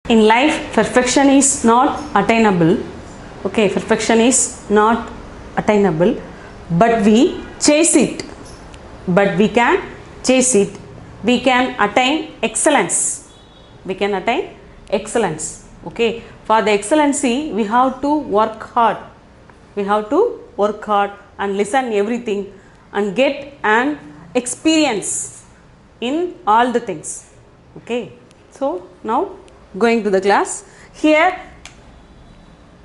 In life, perfection is not attainable. Okay, perfection is not attainable, but we chase it. But we can chase it. We can attain excellence. We can attain excellence. Okay, for the excellency, we have to work hard. We have to work hard and listen everything and get an experience in all the things. Okay, so now going to the class. Here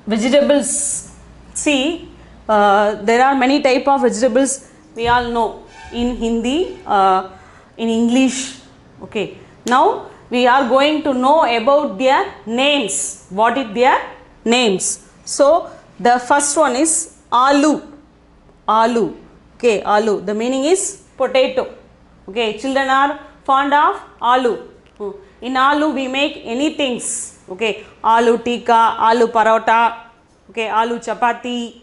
vegetables, see there are many type of vegetables we all know in Hindi, in English. Okay, now we are going to know about their names. What is their names? So the first one is aloo. Aloo. Okay, aloo, the meaning is potato. Okay, children are fond of aloo. In aloo we make any things. Okay, aloo tikka, aloo parota, okay, aloo chapati,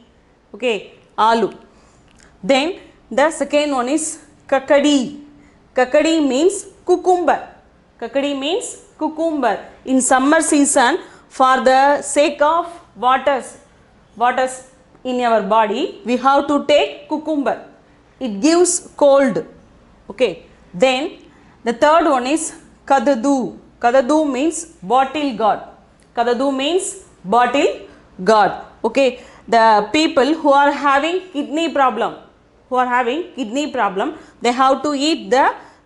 okay, aloo. Then the second one is kakadi. Kakadi means cucumber. Kakadi means cucumber. In summer season, for the sake of waters in our body, we have to take cucumber. It gives cold. Okay, then the third one is kadadu. Kadadu means bottle gourd. Kadadu means bottle gourd. Okay, the people who are having kidney problem, they have to eat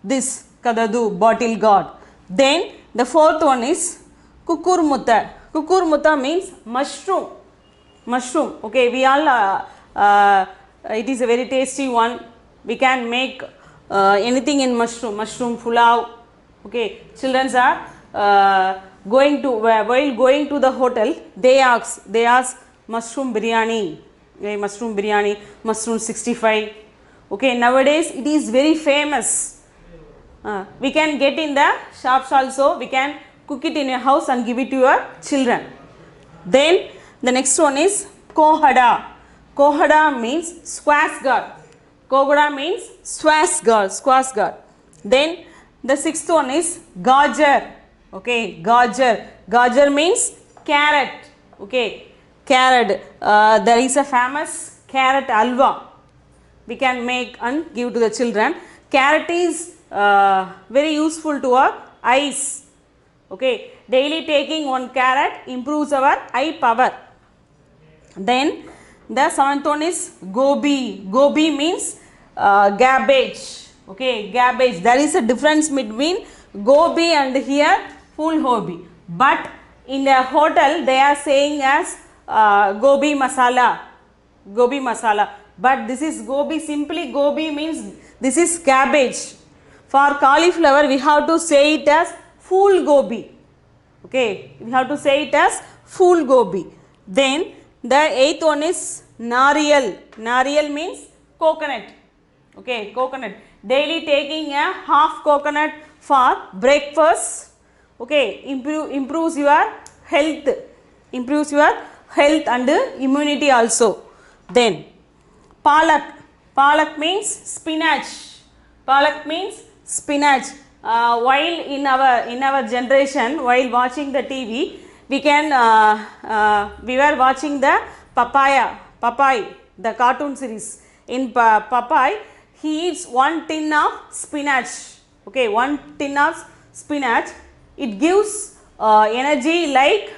this kadadu, bottle gourd. Then the fourth one is kukurmutta. Kukurmutta means mushroom. Mushroom. Okay, we all it is a very tasty one. We can make anything in mushroom. Mushroom pulao. Okay, children are while going to the hotel, they ask mushroom biryani. Okay, mushroom biryani, mushroom 65. Okay, nowadays it is very famous. We can get in the shops also. We can cook it in your house and give it to your children. Then the next one is kohada. Kohada means squash gourd. Kohada means squash gourd. Then the sixth one is gajar. Okay, gajar means carrot. Okay, carrot. There is a famous carrot alwa we can make and give to the children. Carrot is very useful to our eyes. Okay, daily taking one carrot improves our eye power. Then the seventh one is gobi. Gobi means cabbage. Okay, cabbage. There is a difference between gobi and here full gobi. But in the hotel they are saying as gobi masala. Gobi masala. But this is gobi. Simply gobi means this is cabbage. For cauliflower we have to say it as full gobi. Okay, we have to say it as full gobi. Then the eighth one is nariyal. Nariyal means coconut. Okay, coconut. Daily taking a half coconut for breakfast. Okay, improves your health. Improves your health and immunity also. Then palak. Palak means spinach. Palak means spinach. While in our generation, while watching the TV, we were watching the Popeye, the cartoon series. In Popeye, he eats one tin of spinach. Okay, one tin of spinach. It gives energy like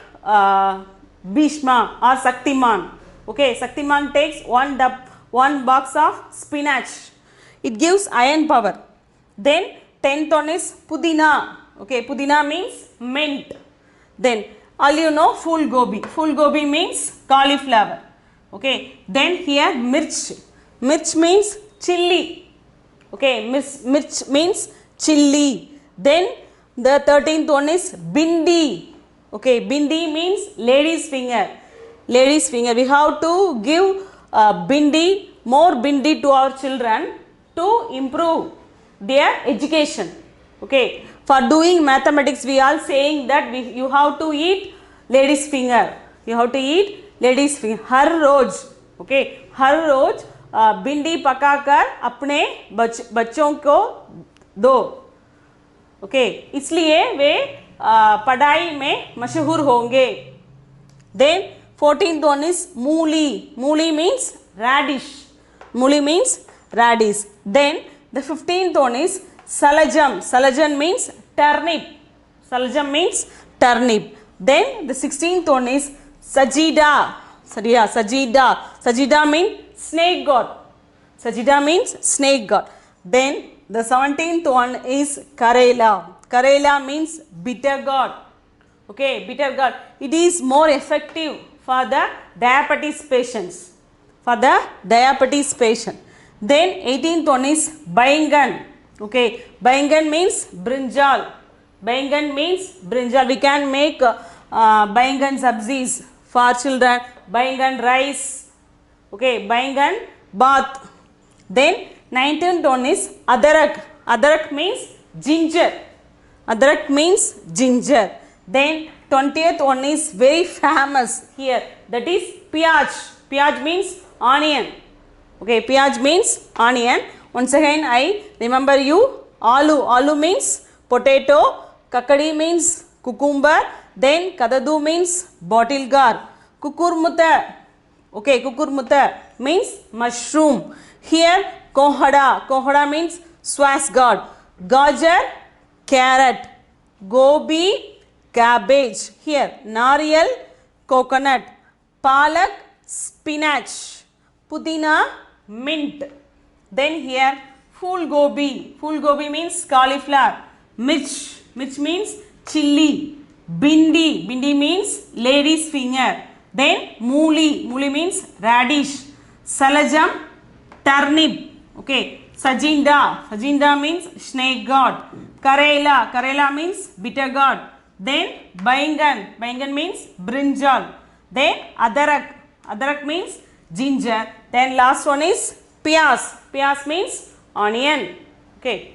Bhishma or Shaktiman. Okay, Shaktiman takes one box of spinach. It gives iron power. Then 10th one is pudina. Okay, pudina means mint. Then all you know full gobi. Full gobi means cauliflower. Okay, then here mirch. Mirch means chilli. Okay, mirch means chilli. Then the 13th one is bindi. Okay, bindi means lady's finger. Lady's finger. We have to give bindi, more bindi to our children to improve their education. Okay, for doing mathematics we are saying that you have to eat lady's finger. You have to eat lady's finger her rose. Okay, हर रोज भिंडी पकाकर अपने बच्चों को दो. Okay, इसलिए वे पढ़ाई में मशहूर होंगे. Then 14th one is मूली. मूली means radish. मूली means radish. Then the 15th one is salajam. Salajam means turnip. Salajam means turnip. Then the 16th one is sajida. Sajida. Sajida means snake god. Sajida means snake god. Then the 17th one is karela. Karela means bitter gourd. Okay, bitter gourd. It is more effective for the diabetes patients. For the diabetes patient. Then 18th one is baingan. Okay, baingan means brinjal. Baingan means brinjal. We can make baingan sabzis for children. Baingan rice. Okay, baingan bath. Then 19th one is adarak. Adarak means ginger. Adarak means ginger. Then 20th one is very famous here. That is piyaj. Piyaj means onion. Okay, piyaj means onion. Once again I remember you. Aloo. Aloo means potato. Kakadi means cucumber. Then kadadu means bottle gourd. Kukurmutta. Okay, kukurmutta means mushroom. Here kohada. Kohada means swas gourd. Gajar, carrot. Gobi, cabbage. Here nariyal, coconut. Palak, spinach. Pudina, mint. Then here full gobi. Full gobi means cauliflower. Mirch. Mirch means chilli. Bindi. Bindi means lady's finger. Then mooli. Mooli means radish. Salajam, turnip. Okay. Sajinda. Sajinda means snake god. Karela. Karela means bitter gourd. Then baingan. Baingan means brinjal. Then adarak. Adarak means ginger. Then last one is piyaz. Piyaz means onion. Okay.